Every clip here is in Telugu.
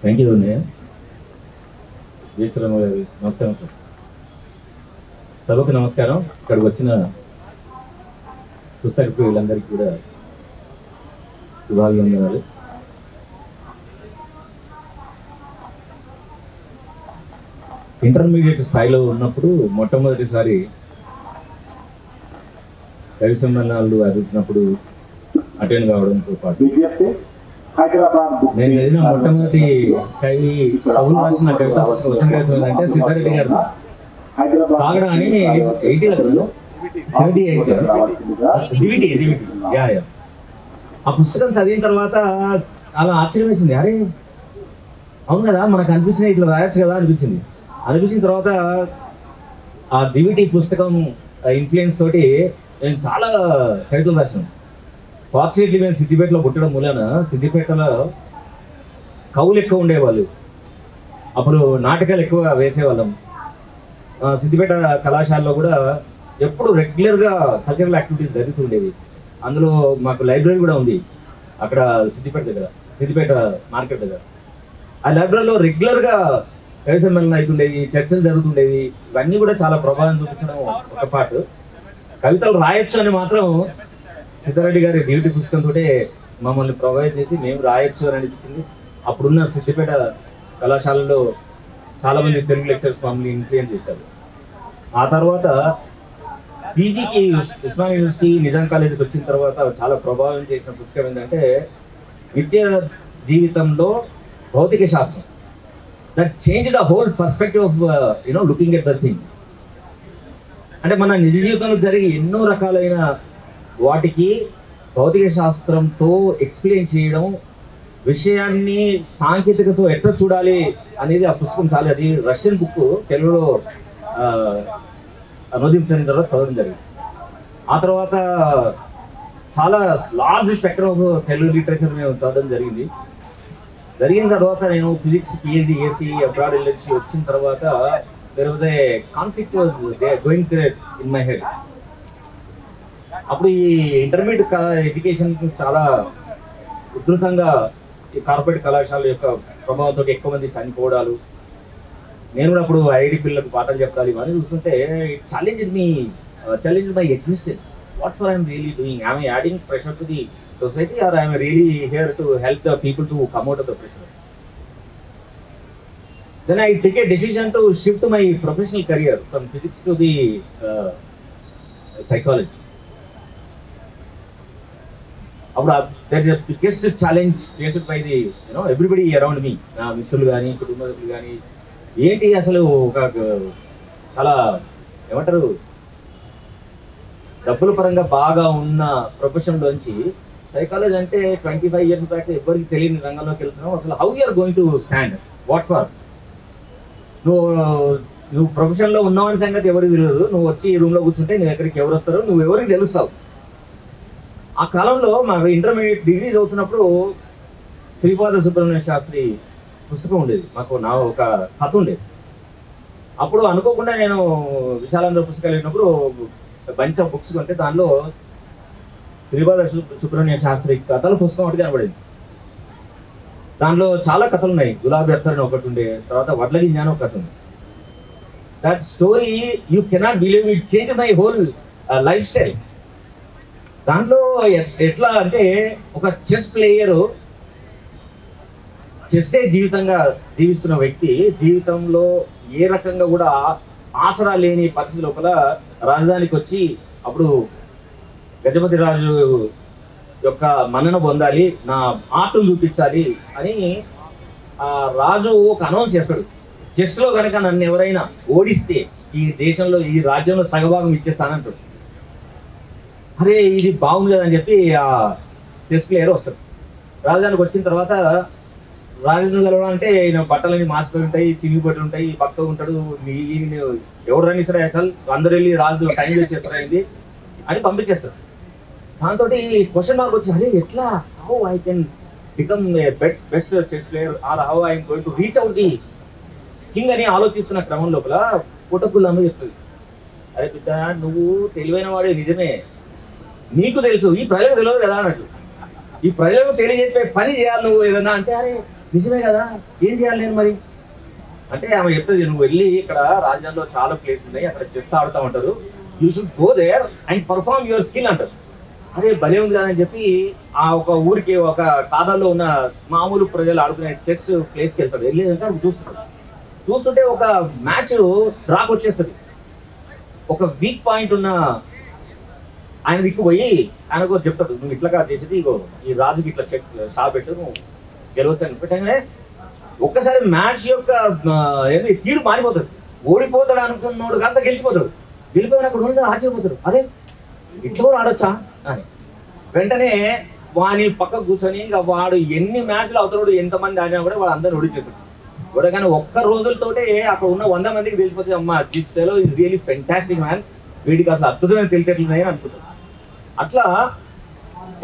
థ్యాంక్ యూ అన్నయ్య. జయశ్రీరామ గారు నమస్కారం సార్. సభకు నమస్కారం. ఇక్కడికి వచ్చిన పుస్తక ప్రియులందరికీ కూడా శుభాభివందనాలు. ఇంటర్మీడియట్ స్థాయిలో ఉన్నప్పుడు మొట్టమొదటిసారి కవి సమ్మేళనాలు అడుగుతున్నప్పుడు అటెండ్ కావడంతో పాటు నేను చదివిన మొట్టమొదటి కవులు రాసిన కవిత పుస్తకం వచ్చిన కవిత ఏంటంటే సిద్ధారెడ్డి గారు కాగడ అని 78 ఆ పుస్తకం చదివిన తర్వాత అలా ఆశ్చర్యం వేసింది. అరే అవును కదా, మనకు అనిపించింది ఇట్లా రాయొచ్చు కదా అనిపించిన తర్వాత ఆ డివిటీ పుస్తకం ఇన్ఫ్లుయెన్స్ తోటి నేను చాలా కవితలు రాశాను. ఫార్చునేట్లీ మేము సిద్దిపేటలో పుట్టడం మూలన సిద్దిపేటలో కవులు ఎక్కువ ఉండేవాళ్ళు. అప్పుడు నాటకాలు ఎక్కువ వేసేవాళ్ళం. సిద్దిపేట కళాశాలలో కూడా ఎప్పుడు రెగ్యులర్గా కల్చరల్ యాక్టివిటీస్ జరుగుతుండేవి. అందులో మాకు లైబ్రరీ కూడా ఉంది అక్కడ సిద్దిపేట మార్కెట్ దగ్గర. ఆ లైబ్రరీలో రెగ్యులర్గా కవి సమ్మేళనం అవుతుండేవి, చర్చలు జరుగుతుండేవి. ఇవన్నీ కూడా చాలా ప్రభావం చూపించడం ఒక పాటు. కవితలు రాయొచ్చు అని మాత్రం సిద్ధారెడ్డి గారి డ్యూటీ పుస్తకంతో మమ్మల్ని ప్రొవైడ్ చేసి మేము రాయొచ్చు అని అనిపించింది. అప్పుడున్న సిద్దిపేట కళాశాలలో చాలామంది తెలుగు లెక్చర్స్ మమ్మల్ని ఇన్ఫ్లుయెన్స్ చేశారు. ఆ తర్వాత పీజీకి ఉస్మానియా యూనివర్సిటీ నిజాం కాలేజీకి వచ్చిన తర్వాత చాలా ప్రభావం చేసిన పుస్తకం ఏంటంటే నిత్య జీవితంలో భౌతిక శాస్త్రం. That change the whole perspective of looking at the things. అంటే మన నిజ జీవితంలో జరిగే ఎన్నో రకాలైన వాటికి భౌతిక శాస్త్రంతో ఎక్స్ప్లెయిన్ చేయడం, విషయాన్ని సాంకేతికతో ఎట్లా చూడాలి అనేది ఆ పుస్తకం చాలా. అది రష్యన్ బుక్, తెలుగులో అనువదించిన తర్వాత చదవడం జరిగింది. ఆ తర్వాత చాలా large spectrum of Telugu literature మేము చదవడం జరిగిన తర్వాత నేను ఫిజిక్స్ PhD చేసి అబ్రాడ్ వెళ్ళొచ్చి వచ్చిన తర్వాత there was a conflict was there going in my head. అప్పుడు ఈ ఇంటర్మీడియట్ ఎడ్యుకేషన్ చాలా ఉధృతంగా ఈ కార్పొరేట్ కళాశాల యొక్క ప్రభావంతో ఎక్కువ మంది చనిపోవడాలు, నేను కూడా అప్పుడు ఐఐటి పిల్లలకు పాఠాలు చెప్పాలి ఇవన్నీ చూస్తుంటే challenge my existence. What for I'm really doing? I'm adding pressure to the society or I'm really here to help the people to come out of the pressure? Then I took a decision to shift my professional career from physics to the psychology. There is a biggest challenge faced by the everybody around me. Na మిత్రులు కానీ కుటుంబ సభ్యులు కానీ ఏంటి అసలు ఒక చాలా ఏమంటారు డబ్బుల పరంగా బాగా ఉన్న ప్రొఫెషన్లోంచి సైకాలజీ అంటే 25 years బ్యాక్ ఎవరికి తెలియని రంగంలోకి వెళ్తున్నావు. అసలు how you are going to stand? What for? నువ్వు ప్రొఫెషన్లో ఉన్నావని సంగతి ఎవరికి తెలియదు. నువ్వు వచ్చి ఈ రూమ్లో కూర్చుంటే నీ దగ్గరికి ఎవరు వస్తారో నువ్వు ఎవరికి తెలుస్తావు. ఆ కాలంలో మాకు ఇంటర్మీడియట్ డిగ్రీ చదువుతున్నప్పుడు శ్రీపాద సుబ్రహ్మణ్య శాస్త్రి పుస్తకం ఉండేది. నా ఒక కథ ఉండేది. అప్పుడు అనుకోకుండా నేను విశాలాంధ్ర పుస్తకాలు వెళ్ళినప్పుడు బంచ్ ఆఫ్ బుక్స్ కొంటే దానిలో శ్రీపాద సుబ్రహ్మణ్య శాస్త్రి కథల పుస్తకం ఒకటి కనబడింది. దాంట్లో చాలా కథలు ఉన్నాయి. గులాబీ అత్తర్ అని ఒకటి ఉండే, తర్వాత వడ్లగింజ అని ఒక కథ ఉంది. That story you cannot believe, it change my whole life style. దాంట్లో ఎట్లా అంటే ఒక చెస్ ప్లేయరు చెస్సే జీవితంగా జీవిస్తున్న వ్యక్తి జీవితంలో ఏ రకంగా కూడా ఆసరా లేని పరిస్థితి లోపల రాజధానికి వచ్చి అప్పుడు గజపతి రాజు యొక్క మన్నన పొందాలి, నా ఆటను చూపించాలి అని ఆ రాజు ఒక అనౌన్స్ చేస్తాడు. చెస్లో కనుక నన్ను ఎవరైనా ఓడిస్తే ఈ దేశంలో ఈ రాజ్యంలో సగభాగం ఇచ్చేస్తానంటాడు. అరే ఇది బాగుంది కదా అని చెప్పి ఆ చెస్ ప్లేయర్ వస్తాడు. రాజధానికి వచ్చిన తర్వాత రాజును కలవాలంటే ఈయన బట్టలన్నీ మార్చిపోయి ఉంటాయి, చినిగిపోయి ఉంటాయి, పక్కగా ఉంటాడు. ఎవరు రానిస్తారా అసలు అందరూ వెళ్ళి రాజు టైం వేస్ట్ చేస్తారైంది అని పంపించేస్తారు. దాంతో క్వశ్చన్ మార్క్ వచ్చి అరే ఎట్లా, how I can become a best chess player or how I'm going to reach out the king అని ఆలోచిస్తున్న క్రమం లోపల పుట్టకుళ్ళమ్మ చెప్తుంది, అరే బిడ్డ నువ్వు తెలివైన వాడే నిజమే, నీకు తెలుసు, ఈ ప్రజలకు తెలియదు కదా అన్నట్టు. ఈ ప్రజలకు తెలియజెప్పే పని చేయాలి నువ్వు ఏదన్నా అంటే, అరే నిజమే కదా, ఏం చేయాలి నేను మరి అంటే ఆమె చెప్తుంది, నువ్వు వెళ్ళి ఇక్కడ రాజ్యాంగంలో చాలా ప్లేస్ ఉన్నాయి, అక్కడ చెస్ ఆడుతూ ఉంటారు, you should go there and perform your skill అంటారు. అదే భలే ఉంది కదా అని చెప్పి ఆ ఒక ఊరికి ఒక కాదాల్లో ఉన్న మామూలు ప్రజలు ఆడుకునే చెస్ ప్లేస్కి వెళ్తాడు. వెళ్ళేదంటే చూస్తుంటే ఒక మ్యాచ్ డ్రాక్ వచ్చేస్తుంది. ఒక వీక్ పాయింట్ ఉన్న ఆయన దిక్కు పోయి ఆయనకు చెప్తాడు, నువ్వు ఇట్లా చేసేది ఇగో ఈ రాజుకి ఇట్లా షా పెట్టు, నువ్వు గెలవచ్చు అని పెట్టగానే ఒక్కసారి మ్యాచ్ యొక్క ఏంది తీరు మారిపోతుంది. ఓడిపోతాడు అనుకున్నాడు కాస్త గెలిచిపోతాడు. గెలిపోయిన అక్కడ ఉండి ఆశ్చర్యపోతాడు, అరే ఇట్లా కూడా ఆడొచ్చా అని. వెంటనే వాని పక్క కూర్చొని ఇక వాడు ఎన్ని మ్యాచ్లు అవుతాడు, ఎంతమంది ఆడినా కూడా వాడు అందరూ ఓడిచేస్తాడు. కానీ ఒక్క రోజులతోటే అక్కడ ఉన్న 100 మందికి తెలిసిపోతుంది, అమ్మా this fellow is really fantastic man, వీడికి అసలు అద్భుతమైన తెలిసేట్లున్నాయని అనుకుంటాడు. అట్లా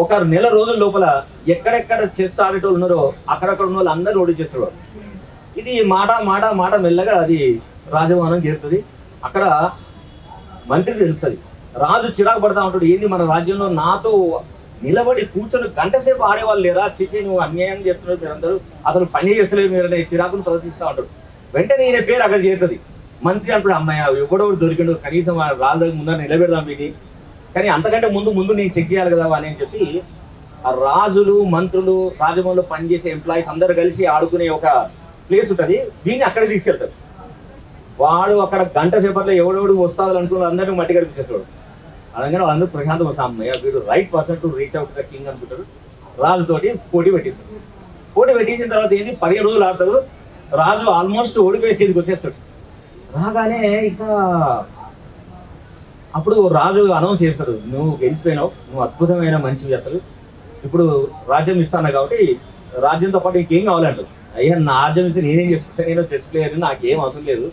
ఒక నెల రోజుల లోపల ఎక్కడెక్కడ చెస్ ఆడేటోళ్ళు ఉన్నారో అక్కడక్కడ ఉన్న వాళ్ళు అందరూ ఓడిచేస్తారు. ఇది మాట మాట మాట మెల్లగా అది రాజభవనం చేరుతుంది. అక్కడ మంత్రికి తెలుస్తుంది, రాజు చిరాకు పడతా ఉంటాడు, ఏంది మన రాజ్యంలో నాతో నిలబడి కూర్చొని గంట సేపు ఆడేవాళ్ళు లేరా, చిచి నువ్వు అన్యాయం చేస్తున్నారు మీరందరూ, అసలు పని చేస్తలేదు మీరనే చిరాకును ప్రదర్శిస్తూ ఉంటాడు. వెంటనే ఈయన పేరు అక్కడ చేరుతుంది. మంత్రి అంటాడు, అమ్మాయి ఎవడోడు దొరికిండు, కనీసం రాజు ముందర నిలబెడదాం వీడిని, కానీ అంతకంటే ముందు నేను చెక్ చేయాలి కదా అని చెప్పి ఆ రాజులు మంత్రులు రాజభవన్లో పనిచేసే ఎంప్లాయీస్ అందరు కలిసి ఆడుకునే ఒక ప్లేస్ ఉంటుంది, వీడిని అక్కడికి తీసుకెళ్తారు. వాడు అక్కడ గంట సేపట్లో ఎవడెవడు వస్తాడు అనుకున్న అందరినీ మట్టి కనిపించేస్తాడు. అలాగే వాళ్ళందరూ ప్రశాంతం వస్తామయ్య, వీడు right person to reach out the king అనుకుంటారు. రాజుతోటి పోటీ పెట్టిస్తారు. పోటీ పెట్టేసిన తర్వాత ఏంది 15 రోజులు ఆడతారు. రాజు ఆల్మోస్ట్ ఓడిపోయి స్థితికి వచ్చేస్తాడు. రాగానే ఇంకా అప్పుడు రాజు అనౌన్స్ చేస్తాడు, నువ్వు గెలిచిపోయినావు, నువ్వు అద్భుతమైన మనిషివి, అసలు ఇప్పుడు రాజ్యం ఇస్తాను కాబట్టి రాజ్యంతో పాటు ఇంకేం కావాలంటారు. అయ్యా నా రాజ్యం ఇస్తే నేనేం చేసుకుంటా, నేను చెస్ ప్లేయర్, నాకేం అవసరం లేదు,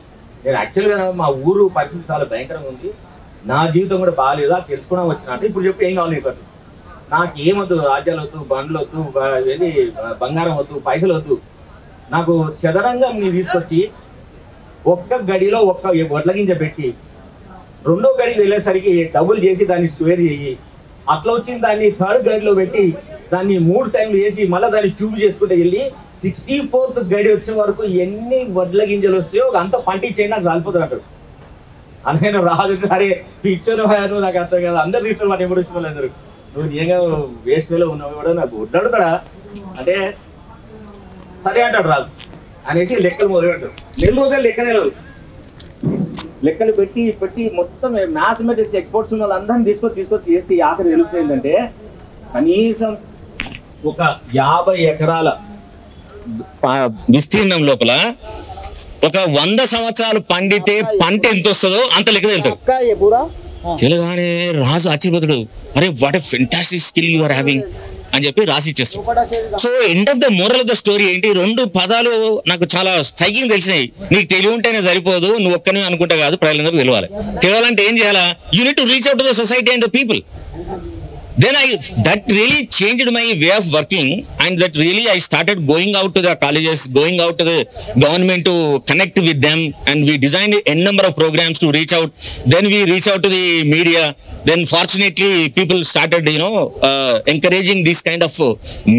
నేను యాక్చువల్గా మా ఊరు పరిస్థితి చాలా భయంకరంగా ఉంది, నా జీవితం కూడా బాగాలేదు, అది తెలుసుకోవడం వచ్చినట్టు, ఇప్పుడు చెప్పి ఏం కావాలి నీకు, నాకు ఏమొద్దు, రాజ్యాలు వద్దు, బండ్లు వద్దు, ఏది బంగారం వద్దు, పైసలు వద్దు, నాకు చదరంగా నీ తీసుకొచ్చి ఒక్క గడిలో ఒక్క వడ్లగింజ పెట్టి రెండో గడికి వెళ్ళేసరికి డబుల్ చేసి దాన్ని స్క్వేర్ చేయి, అట్లా వచ్చిన దాన్ని థర్డ్ గడిలో పెట్టి దాన్ని 3 టైంలు వేసి మళ్ళీ దాన్ని క్యూబ్ చేసుకుంటే వెళ్ళి 64th గడి వచ్చే వరకు ఎన్ని వడ్ల గింజలు వస్తాయో అంత పంటించేయండి, నాకు రాలిపోతుంది అంటాడు. అందుకని రాజు అరే పిక్చర్ నువ్వు నాకు అర్థం కదా, అందరు తీసుకుని మన ఎప్పుడు వచ్చిన అందరూ, నువ్వు నిజంగా వేస్ట్ వేలో ఉన్నావు కూడా నాకు వడ్లాడుతాడా అంటే సరే అంటాడు రాజు అనేసి లెక్కలు మొదలు పెడతాడు. 4 రోజులు లెక్కలు పెట్టి మొత్తం మ్యాథమెటిక్స్ ఎక్స్పర్ట్స్ ఉన్న వాళ్ళందరినీ తీసుకొచ్చి చేస్తే ఆఖరి తెలుస్తుంది ఏంటంటే కనీసం ఒక 50 ఎకరాల విస్తీర్ణం లోపల ఒక 100 సంవత్సరాలు పండితే పంట ఎంత వస్తుందో అంత లెక్క తెలుతాడు. తెలుగానే రాజు ఆశ్చర్యపోతాడు, అరే what a fantastic skill you are having అని చెప్పి రాసి ఇచ్చేస్తాడు. So end of the moral of the story ఏంటి, 2 పదాలు నాకు చాలా స్ట్రైకింగ్ తెలిసినాయి. నీకు తెలివి ఉంటేనే సరిపోదు, నువ్వు ఒక్కనే అనుకుంటే కాదు, ప్రజలందరూ తెలియాలి. తెలియాలంటే ఏం చేయాలా, you need to reach out to the society and the people. Then that really changed my way of working, and that really I started going out to the colleges, going out to the government to connect with them, and we designed a number of programs to reach out. Then we reach out to the media. Then fortunately people started encouraging these kind of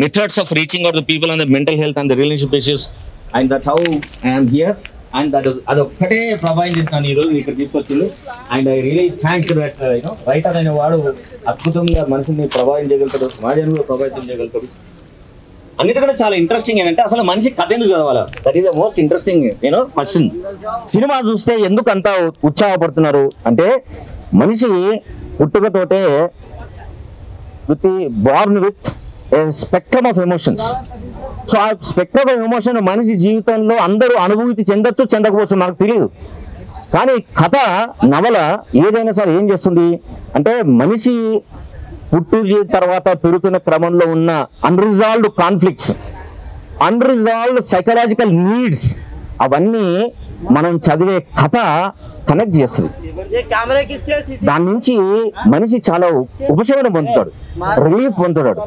methods of reaching out to the people on the mental health and the relationship issues, and that's how I am here. And అదొక్కటే ప్రభావం చేసినాను ఈరోజు ఇక్కడ తీసుకొచ్చింది. And I really thanks that writer అనే వాడు అద్భుతంగా మనిషిని ప్రభావితం చేయగలుగుతాడు, సమాజాన్ని కూడా ప్రభావితం చేయగలుగుతాడు. అన్నిటికంటే చాలా ఇంట్రెస్టింగ్ ఏంటంటే అసలు మనిషి కథ ఎందుకు చదవాలా, that is the most interesting question. Cinema చూస్తే ఎందుకు అంత ఉత్సాహపడుతున్నారు అంటే మనిషి పుట్టుకతోటే born with a spectrum of emotions. So ఆ స్పెక్ట్రమ్ ఆఫ్ ఎమోషన్ మనిషి జీవితంలో అందరూ అనుభూతి చెందొచ్చు, చెందకపోవచ్చు, మనకు తెలియదు. కానీ కథ నవల ఏదైనా సరే ఏం చేస్తుంది అంటే మనిషి పుట్టిన తర్వాత పెరుగుతున్న క్రమంలో ఉన్న unresolved conflicts, unresolved psychological needs, అవన్నీ మనం చదివే కథ కనెక్ట్ చేస్తుంది. దాని నుంచి మనిషి చాలా ఉపశమనం పొందుతాడు, రిలీఫ్ పొందుతాడు.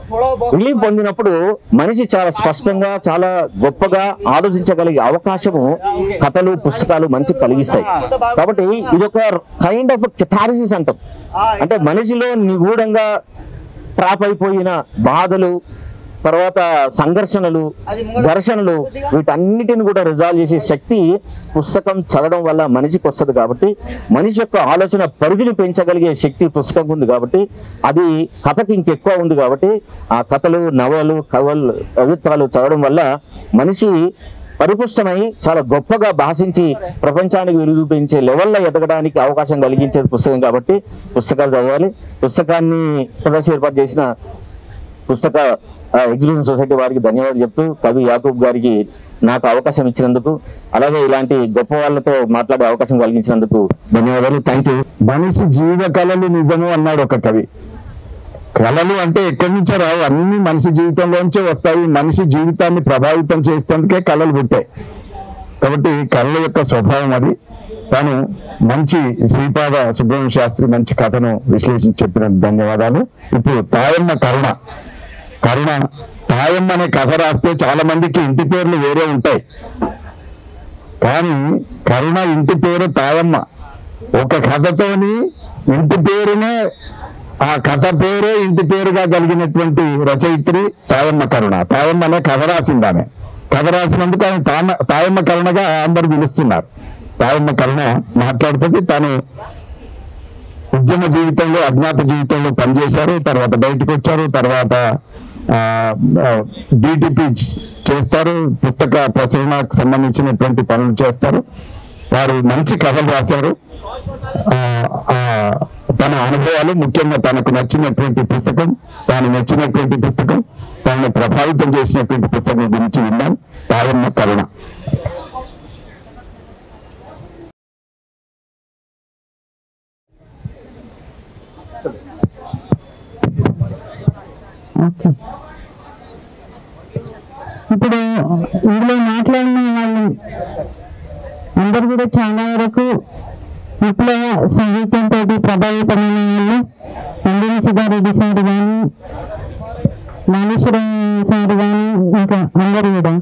రిలీఫ్ పొందినప్పుడు మనిషి చాలా స్పష్టంగా చాలా గొప్పగా ఆలోచించగలిగే అవకాశము కథలు పుస్తకాలు మనిషికి కలిగిస్తాయి. కాబట్టి ఇది ఒక కైండ్ ఆఫ్ కెథారిసిస్ అంటాం. అంటే మనిషిలో నిగూఢంగా ట్రాప్ అయిపోయిన బాధలు, తర్వాత సంఘర్షణలు, ఘర్షణలు, వీటన్నిటిని కూడా రిజాల్వ్ చేసే శక్తి పుస్తకం చదవడం వల్ల మనిషికి వస్తుంది. కాబట్టి మనిషి యొక్క ఆలోచన పరిధిని పెంచగలిగే శక్తి పుస్తకం ఉంది. కాబట్టి అది కథకి ఇంకెక్కువ ఉంది. కాబట్టి ఆ కథలు, నవలు, కవిత్వాలు చదవడం వల్ల మనిషి పరిపుష్టమై చాలా గొప్పగా భాషించి ప్రపంచానికి వెలుగు చూపించే లెవెల్లో ఎదగడానికి అవకాశం కలిగించేది పుస్తకం. కాబట్టి పుస్తకాలు చదవాలి. పుస్తకాన్ని ప్రదర్శన ఏర్పాటు చేసిన పుస్తక ఎగ్జిబిషన్ సొసైటీ వారికి ధన్యవాదాలు చెప్తూ, కవి యాకూబ్ గారికి నాకు అవకాశం ఇచ్చినందుకు, అలాగే ఇలాంటి గొప్ప వాళ్ళతో మాట్లాడే అవకాశం కలిగించినందుకు ధన్యవాదాలు. Thank you. మనిషి జీవ కళలు నిజము అన్నాడు ఒక కవి. కళలు అంటే ఎక్కడి నుంచో రావు, అన్ని మనిషి జీవితంలోంచే వస్తాయి. మనిషి జీవితాన్ని ప్రభావితం చేసేందుకే కళలు పుట్టాయి. కాబట్టి కళల యొక్క స్వభావం అది. తాను మంచి శ్రీపాద సుబ్రహ్మణ్య శాస్త్రి మంచి కథను విశ్లేషించి చెప్పినందుకు ధన్యవాదాలు. ఇప్పుడు తాయమ్మ కరుణ తాయమ్మ అనే కథ రాస్తే చాలా మందికి ఇంటి పేర్లు వేరే ఉంటాయి, కానీ కరుణ ఇంటి పేరు తాయమ్మ. ఒక కథతోని ఇంటి పేరునే, ఆ కథ పేరే ఇంటి పేరుగా కలిగినటువంటి రచయిత్రి తాయమ్మ కరుణ. తాయమ్మ అనే కథ రాసింది. ఆమె కథ రాసినందుకు ఆమె తాయమ్మ కరుణగా అందరు పిలుస్తున్నారు. తాయమ్మ కరుణ మాట్లాడుతుంది. తాను ఉద్యమ జీవితంలో, అజ్ఞాత జీవితంలో పనిచేశారు, తర్వాత బయటకు వచ్చారు, తర్వాత డిటిపి చేస్తారు, పుస్తక ప్రచురణకు సంబంధించినటువంటి పనులు చేస్తారు. వారు మంచి కథలు రాశారు. తన అనుభవాలు, ముఖ్యంగా తనకు నచ్చినటువంటి పుస్తకం, తాను నచ్చినటువంటి పుస్తకం, తనను ప్రభావితం చేసినటువంటి పుస్తకం గురించి విన్నాం. తాయమ్మ కరుణ. ఇప్పుడు ఇందులో మాట్లాడిన వాళ్ళు అందరు కూడా చాలా వరకు విప్లవ సాహిత్యంతో ప్రభావితమైన వాళ్ళు. సంజయ్ సిద్ధారెడ్డి సార్ కానీ, నాగేశ్వరం సార్ కానీ, ఇంకా అందరు కూడా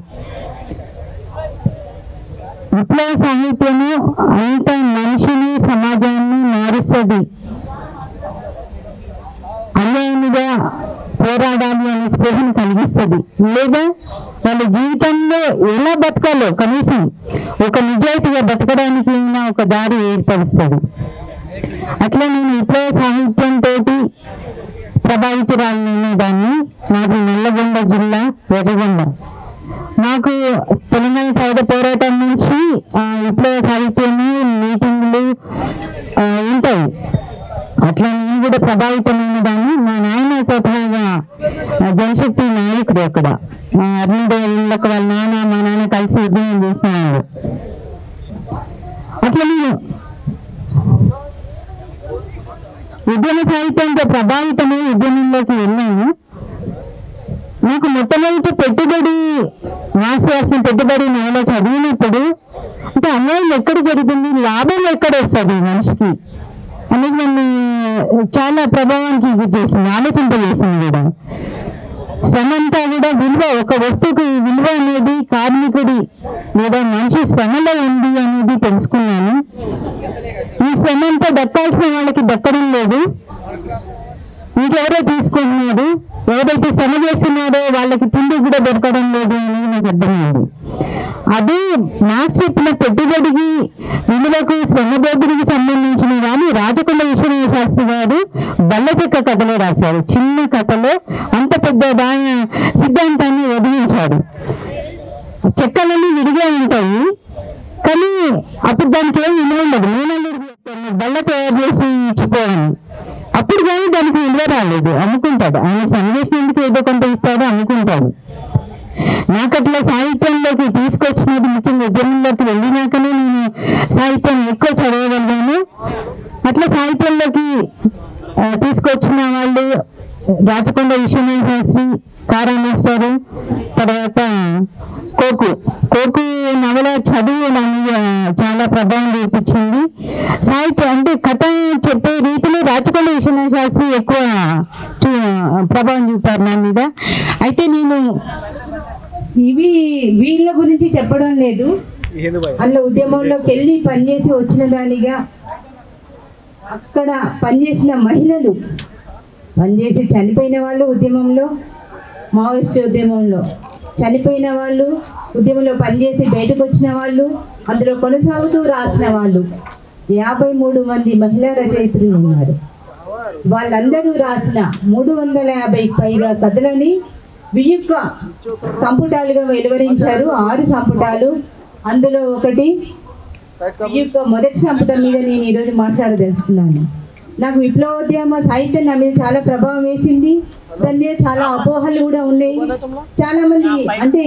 విప్లవ సాహిత్యము అంత మనిషిని, సమాజాన్ని మారుస్తుంది. అన్యాయంగా పోరాడాలి అనే స్పృహను కలిగిస్తుంది. లేదా వాళ్ళ జీవితంలో ఎలా బతకాలో కనీసం ఒక నిజాయితీగా బతకడానికి ఒక దారి ఏర్పరుస్తుంది. అట్లా నేను విప్లవ సాహిత్యంతో ప్రభావితురాలైన దాన్ని. నాకు నల్లగొండ జిల్లా వెర్రగొండ. నాకు తెలంగాణ సాయుధ పోరాటం నుంచి విప్లవ సాహిత్యము, మీటింగ్లు ఉంటాయి. అట్లా నేను కూడా ప్రభావితమైన దాన్ని. మా నాయన స్వతహాగా జనశక్తి నాయకుడు. అక్కడ అరుణోదయ వాళ్ళ నాన్న, మా నాన్న కలిసి ఉద్యమం చేస్తున్నాడు. అట్లా నేను ఉద్యమ సాహిత్యంతో ప్రభావితమై ఉద్యమంలోకి వెళ్ళాను. నాకు మొట్టమొదటి పెట్టుబడి, రాసిన పెట్టుబడి నవల చదివినప్పుడు అంటే అన్యాయం ఎక్కడ జరుగుతుంది, లాభం ఎక్కడ వస్తుంది మనిషికి అనేది నన్ను చాలా ప్రభావానికి గురి చేసింది, ఆలోచింపజేసింది కూడా. శ్రమ అంతా కూడా విలువ, ఒక వస్తువుకు విలువ అనేది కార్మికుడి లేదా మనిషి శ్రమలో ఉంది అనేది తెలుసుకున్నాను. ఈ శ్రమ అంతా దక్కాల్సిన వాళ్ళకి దక్కడం లేదు, ఇంకెవరో తీసుకుంటున్నారు. ఎవరైతే శ్రమ చేస్తున్నారో వాళ్ళకి తిండి కూడా దొరకడం లేదు అనేది నాకు అర్థమైంది. అదే మార్క్స్ చెప్పిన పెట్టుబడికి, విలువకు, శ్రమ దోపిడికి సంబంధించిన కానీ రాజకొండ విశ్వనాథ శాస్త్రి గారు బల్లచెక్క కథలో రాశారు. చిన్న కథలో అంత పెద్ద సిద్ధాంతాన్ని వదిలించాడు. చెక్కలన్నీ విడిగా ఉంటాయి, కానీ అప్పుడు దానికి ఏం విలువ ఉండదు. బల్ల తయారు చేసి ఇచ్చిపోయాను, అప్పుడు కానీ దానికి విలువ రాలేదు. అమ్ముకుంటాడు, ఆయన సందేశించేందుకు ఏదో కొంత ఇస్తాడు, అమ్ముకుంటాడు. నాకు అట్లా సాహిత్యంలోకి తీసుకొచ్చినది ముఖ్యంగా ఉద్యమంలోకి వెళ్ళినాకనే నేను సాహిత్యం ఎక్కువ చదవగలిగాను. అట్లా సాహిత్యంలోకి తీసుకొచ్చిన వాళ్ళు రాచకొండ విశ్వనాథ శాస్త్రి, కారా మాస్టారు, తర్వాత కోకు నవల చదువు నా మీద చాలా ప్రభావం చూపించింది. సాహిత్యం అంటే కథ చెప్పే రీతిలో రాచకొండ విశ్వనాథ శాస్త్రి ఎక్కువ ప్రభావం చూపారు నా మీద. అయితే నేను ఇవి వీళ్ళ గురించి చెప్పడం లేదు, అందులో ఉద్యమంలోకి వెళ్ళి పనిచేసి వచ్చిన దానిగా అక్కడ పనిచేసిన మహిళలు, పనిచేసి చనిపోయిన వాళ్ళు ఉద్యమంలో, మావోయిస్ట్ ఉద్యమంలో చనిపోయిన వాళ్ళు, ఉద్యమంలో పనిచేసి బయటకు వచ్చిన వాళ్ళు, అందులో కొనసాగుతూ రాసిన వాళ్ళు 53 మంది మహిళా రచయితలు ఉన్నారు. వాళ్ళందరూ రాసిన 350కి పైగా కథలని వియుక్త సంపుటాలుగా వెలువరించారు. 6 సంపుటాలు. అందులో ఒకటి వియుక్త మొదటి సంపుటం మీద నేను ఈరోజు మాట్లాడదలుచుకున్నాను. నాకు విప్లవోద్యమ సాహిత్యం నా మీద చాలా ప్రభావం వేసింది. దాని మీద చాలా అపోహలు కూడా ఉన్నాయి. చాలా మంది అంటే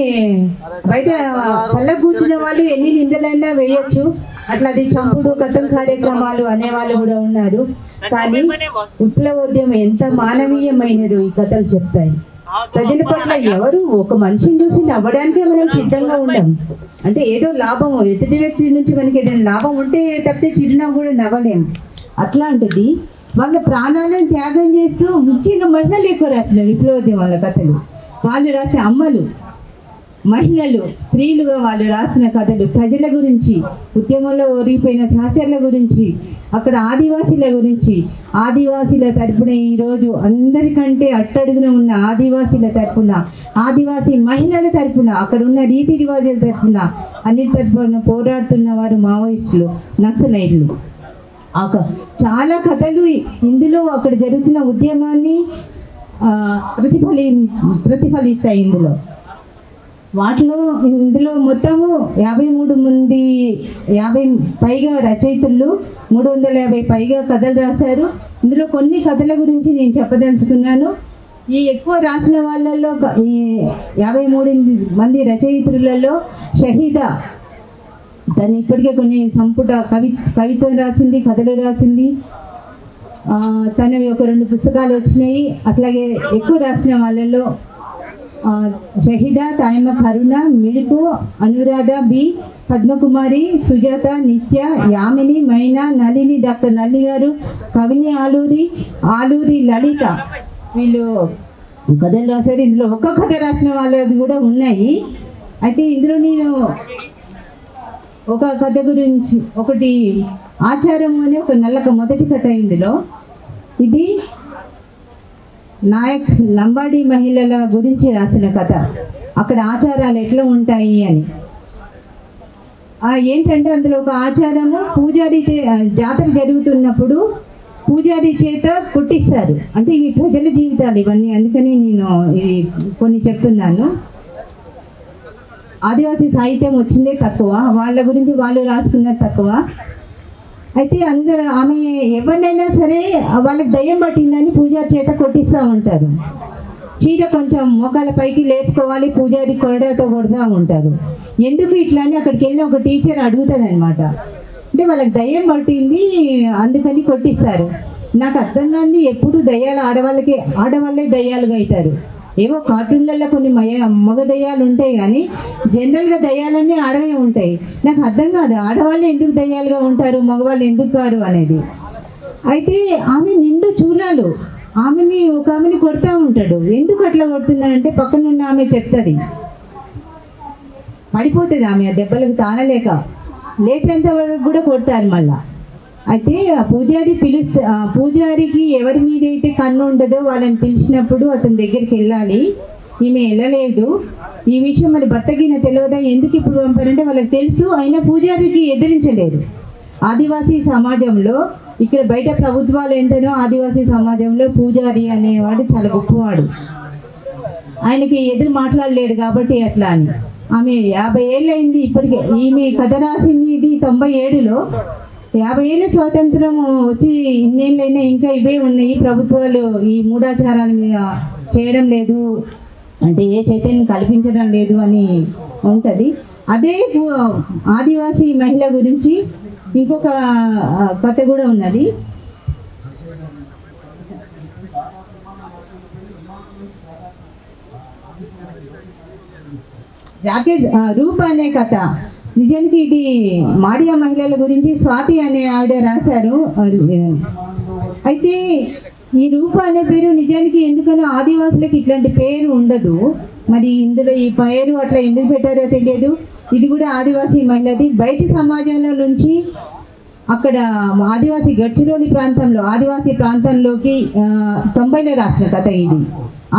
బయట చల్ల కూర్చున్న వాళ్ళు ఎన్ని నిందలైనా వేయొచ్చు, అట్లా అది చంపుడు కథం కార్యక్రమాలు అనేవాళ్ళు కూడా ఉన్నారు. కానీ విప్లవోద్యమం ఎంత మానవీయమైనదో ఈ కథలు చెప్తాయి. ప్రజల పట్ల ఎవరు ఒక మనిషిని చూసి నవ్వడానికే మనం సిద్ధంగా ఉండం. అంటే ఏదో లాభం, ఎదుటి వ్యక్తి నుంచి మనకి ఏదైనా లాభం ఉంటే తప్పితే చిరునవ్వు కూడా నవ్వలేము. అట్లాంటిది వాళ్ళ ప్రాణాలను త్యాగం చేస్తూ, ముఖ్యంగా మహిళలు ఎక్కువ రాసిన విప్లవోద్యమాల కథలు, వాళ్ళు రాసిన అమ్మలు, మహిళలు, స్త్రీలుగా వాళ్ళు రాసిన కథలు ప్రజల గురించి, ఉద్యమంలో ఒరిగిపోయిన సహచరుల గురించి, అక్కడ ఆదివాసీల గురించి, ఆదివాసీల తరపున ఈరోజు అందరికంటే అట్టడుగున ఉన్న ఆదివాసీల తరపున, ఆదివాసీ మహిళల తరపున, అక్కడ ఉన్న రీతి రివాజుల తరపున, అన్నిటి తరపున పోరాడుతున్న వారు మావోయిస్టులు, నక్సలైట్లు. చాలా కథలు ఇందులో అక్కడ జరుగుతున్న ఉద్యమాన్ని ప్రతిఫలిస్తాయి. ఇందులో మొత్తము 53 మంది 50 పైగా రచయితలు 350 పైగా కథలు రాశారు. ఇందులో కొన్ని కథల గురించి నేను చెప్పదలుచుకున్నాను. ఈ ఎక్కువ రాసిన వాళ్ళల్లో ఈ 53 మంది రచయిత్రులలో షహీదా తను ఇప్పటికే కొన్ని సంపుట కవిత్వం రాసింది, కథలు రాసింది. తనవి ఒక 2 పుస్తకాలు వచ్చినాయి. అట్లాగే ఎక్కువ రాసిన వాళ్ళలో షహీదా, తాయమ్మ కరుణ, మిడుకు, అనురాధ బి, పద్మకుమారి, సుజాత, నిత్య, యామిని, మైనా, నళిని, డాక్టర్ నళిని గారు, కవిని ఆలూరి లలిత, వీళ్ళు కథలు రాశారు. ఇందులో ఒక్క కథ రాసిన వాళ్ళది కూడా ఉన్నాయి. అయితే ఇందులో నేను ఒక కథ గురించి, ఒకటి ఆచారం అనే ఒక నల్లక మొదటి కథ. ఇందులో ఇది నాయక్ లంబాడి మహిళల గురించి రాసిన కథ. అక్కడ ఆచారాలు ఎట్లా ఉంటాయి అని. ఏంటంటే అందులో ఒక ఆచారము, పూజారి జాతర జరుగుతున్నప్పుడు పూజారి చేత కొట్టిస్తారు. అంటే ఇవి ప్రజల జీవితాలు ఇవన్నీ, అందుకని నేను ఇది కొన్ని చెప్తున్నాను. ఆదివాసీ సాహిత్యం వచ్చిందే తక్కువ, వాళ్ళ గురించి వాళ్ళు రాసుకున్నది తక్కువ. అయితే అందరూ ఆమె ఎవరినైనా సరే వాళ్ళకి దయ్యం పట్టిందని పూజారి చేత కొట్టిస్తూ ఉంటారు. చీర కొంచెం మోకాల పైకి లేపుకోవాలి, పూజారి కొరడాతో కొడుతూ ఉంటారు. ఎందుకు ఇట్లా అని అక్కడికి వెళ్ళి ఒక టీచర్ అడుగుతుంది అనమాట. అంటే వాళ్ళకి దయ్యం పట్టింది అందుకని కొట్టిస్తారు. నాకు అర్థం కాదు, ఎప్పుడు దయ్యాలు ఆడవాళ్ళే దయ్యాలుగా అవుతారు. ఏవో కార్టూన్లలో కొన్ని మగ దయ్యాలు ఉంటాయి, కానీ జనరల్గా దయ్యాలన్నీ ఆడవే ఉంటాయి. నాకు అర్థం కాదు, ఆడవాళ్ళు ఎందుకు దయ్యాలుగా ఉంటారు, మగవాళ్ళు ఎందుకు కారు అనేది. అయితే ఆమె నిండు చూలాలు, ఒక ఆమెని కొడతా ఉంటాడు. ఎందుకు అట్లా కొడుతున్నాడంటే పక్కనున్న ఆమె చెప్తుంది, పడిపోతుంది ఆమె ఆ దెబ్బలకు తానలేక, లేచేంత వరకు కూడా కొడతారు మళ్ళా. అయితే ఆ పూజారికి ఎవరి మీద అయితే కన్ను ఉండదో వాళ్ళని పిలిచినప్పుడు అతని దగ్గరికి వెళ్ళాలి. ఈమె వెళ్ళలేదు. ఈ విషయం మరి భర్తకిన తెలియదా, ఎందుకు ఇప్పుడు పంపారంటే వాళ్ళకి తెలుసు, అయినా పూజారికి ఎదిరించలేరు. ఆదివాసీ సమాజంలో, ఇక్కడ బయట ప్రభుత్వాలు ఎంతనో, ఆదివాసీ సమాజంలో పూజారి అనేవాడు చాలా గొప్పవాడు. ఆయనకి ఎదురు మాట్లాడలేడు కాబట్టి అట్లా అని. ఆమె 50 ఏళ్ళు అయింది ఇప్పటికే. ఈమె కథ రాసింది ఇది 97లో. 50 ఏళ్ళ స్వాతంత్రం వచ్చి ఇన్నేళ్ళైనా ఇంకా ఇవే ఉన్నాయి. ప్రభుత్వాలు ఈ మూఢాచారాల మీద చేయడం లేదు, అంటే ఏ చైతన్యం కల్పించడం లేదు అని ఉంటుంది. అదే ఆదివాసీ మహిళ గురించి ఇంకొక కథ కూడా ఉన్నది. జాకెట్ రూప అనే కథ. నిజానికి ఇది మాడియా మహిళల గురించి స్వాతి అనే ఆవిడ రాశారు. అయితే ఈ రూప అనే పేరు నిజానికి ఎందుకనో ఆదివాసులకు ఇట్లాంటి పేరు ఉండదు. మరి ఇందులో ఈ పేరు అట్లా ఎందుకు పెట్టారో తెలియదు. ఇది కూడా ఆదివాసీ మహిళది. బయటి సమాజంలో నుంచి అక్కడ ఆదివాసీ గడ్చిరోలి ప్రాంతంలో, ఆదివాసీ ప్రాంతంలోకి 90లో రాసిన కథ ఇది.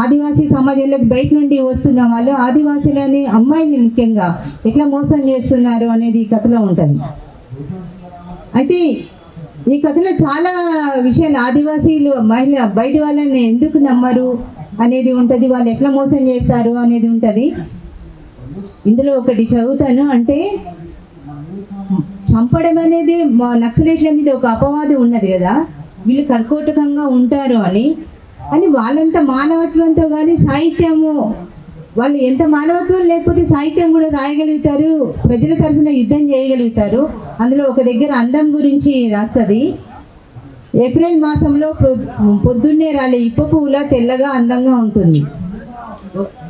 ఆదివాసీ సమాజంలోకి బయట నుండి వస్తున్న వాళ్ళు ఆదివాసీలని అమ్మాయిని ముఖ్యంగా ఎట్లా మోసం చేస్తున్నారు అనేది ఈ కథలో ఉంటుంది. అయితే ఈ కథలో చాలా విషయాలు ఆదివాసీలు మహిళ బయట వాళ్ళని ఎందుకు నమ్మరు అనేది ఉంటుంది, వాళ్ళు ఎట్లా మోసం చేస్తారు అనేది ఉంటుంది. ఇందులో ఒకటి చదువుతాను. అంటే చంపడం అనేది నక్సలైట్ల మీద ఒక అపవాదం ఉన్నది కదా, వీళ్ళు కర్కోటకంగా ఉంటారు అని వాళ్ళంతా మానవత్వంతో కానీ సాహిత్యము వాళ్ళు ఎంత మానవత్వం లేకపోతే సాహిత్యం కూడా రాయగలుగుతారు, ప్రజల తరఫున యుద్ధం చేయగలుగుతారు. అందులో ఒక దగ్గర అందం గురించి రాస్తుంది. ఏప్రిల్ మాసంలో పొద్దున్నే రాలే ఇప్ప పువ్వులా తెల్లగా అందంగా ఉంటుంది.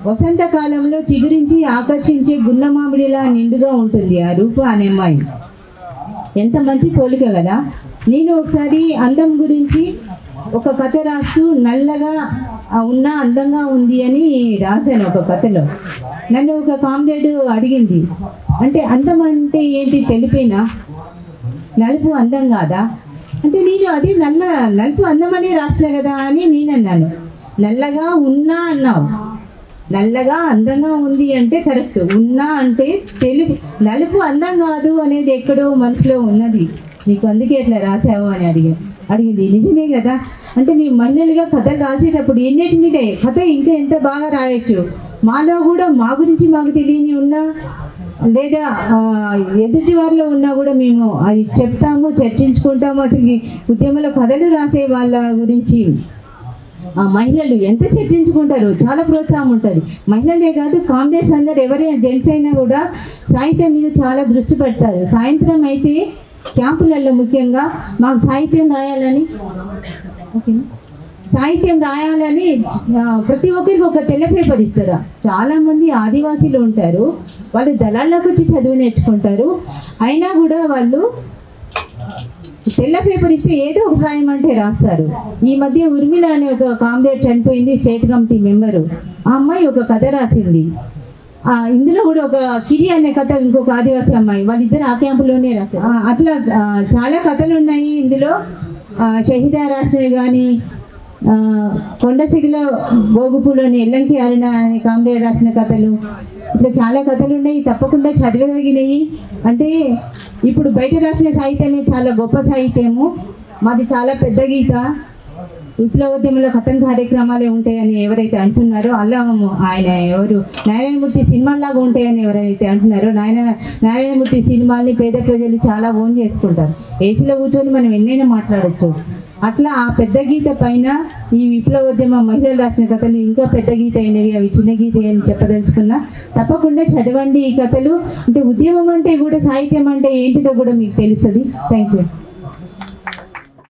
వసంతకాలంలో చిగురించి ఆకర్షించే గున్న మామిడిలా నిండుగా ఉంటుంది ఆ రూప అనే అమ్మాయి. ఎంత మంచి పోలిక కదా. నేను ఒకసారి అందం గురించి ఒక కథ రాస్తూ నల్లగా ఉన్న అందంగా ఉంది అని రాశాను ఒక కథలో. నన్ను ఒక కామ్రేడ్ అడిగింది, అంటే అందం అంటే ఏంటి తెలిపేనా, నలుపు అందం కాదా అంటే, నేను అది నలుపు అందం అనే రాసిన కదా అని నేను అన్నాను. నల్లగా ఉన్నా అన్నావు, నల్లగా అందంగా ఉంది అంటే కరెక్ట్, ఉన్నా అంటే తెలుపు, నలుపు అందం కాదు అనేది ఎక్కడో మనసులో ఉన్నది, నీకు అందుకే ఎట్లా రాసావు అని అడిగింది. నిజమే కదా, అంటే మీ మహిళలుగా కథలు రాసేటప్పుడు ఎన్నిటి మీదే కథ ఇంకా ఎంత బాగా రాయొచ్చు, మాలో కూడా మా గురించి మాకు తెలియని ఉన్నా లేదా ఎదుటి వారిలో ఉన్నా కూడా మేము అవి చెప్తాము, చర్చించుకుంటాము. అసలు ఈ ఉద్యమంలో కథలు రాసే వాళ్ళ గురించి ఆ మహిళలు ఎంత చర్చించుకుంటారు, చాలా ప్రోత్సాహం ఉంటుంది. మహిళలే కాదు, కామ్రేడ్స్ అందరు ఎవరైనా జెంట్స్ అయినా కూడా సాహిత్యం మీద చాలా దృష్టి పెడతారు. సాయంత్రం అయితే క్యాంపులలో ముఖ్యంగా మాకు సాహిత్యం రాయాలని ప్రతి ఒక్కరికి ఒక తెల్ల పేపర్ ఇస్తారు. చాలామంది ఆదివాసీలు ఉంటారు, వాళ్ళు దళాల్లోకి వచ్చి చదువు నేర్చుకుంటారు, అయినా కూడా వాళ్ళు తెల్ల పేపర్ ఇస్తే ఏదో ఒక రాయమంటే రాస్తారు. ఈ మధ్య ఉర్మిళ అనే ఒక కామ్రేడ్ చనిపోయింది, స్టేట్ కమిటీ మెంబరు. ఆ అమ్మాయి ఒక కథ రాసింది. ఇందులో కూడా ఒక కిరి అనే కథ, ఇంకొక ఆదివాసీ అమ్మాయి, వాళ్ళిద్దరు ఆ క్యాంపులోనే రాశారు. అట్లా చాలా కథలు ఉన్నాయి ఇందులో. షహీదా రాసినవి కానీ, కొండసిగిలో భోగుపులోని ఎల్లంకి అరుణ అనే కామ్రేడ్ రాసిన కథలు, ఇట్లా చాలా కథలు ఉన్నాయి, తప్పకుండా చదివదగినవి. అంటే ఇప్పుడు బయట రాసిన సాహిత్యమే చాలా గొప్ప సాహిత్యము, మాది చాలా పెద్ద గీత. విప్లవోద్యమంలో కథం కార్యక్రమాలే ఉంటాయని ఎవరైతే అంటున్నారో, అలా ఆయన ఎవరు నారాయణమూర్తి సినిమాలాగా ఉంటాయని ఎవరైతే అంటున్నారో, నారాయణమూర్తి సినిమాల్ని పేద ప్రజలు చాలా ఓన్ చేసుకుంటారు. ఏసీలో కూర్చొని మనం ఎన్నైనా మాట్లాడచ్చు. అట్లా ఆ పెద్ద గీత పైన ఈ విప్లవోద్యమ మహిళలు రాసిన కథలు ఇంకా పెద్ద గీత అయినవి, అవి చిన్న గీత అని చెప్పదలుచుకున్నా. తప్పకుండా చదవండి ఈ కథలు. అంటే ఉద్యమం అంటే కూడా, సాహిత్యం అంటే ఏంటిదో కూడా మీకు తెలుస్తుంది. Thank you.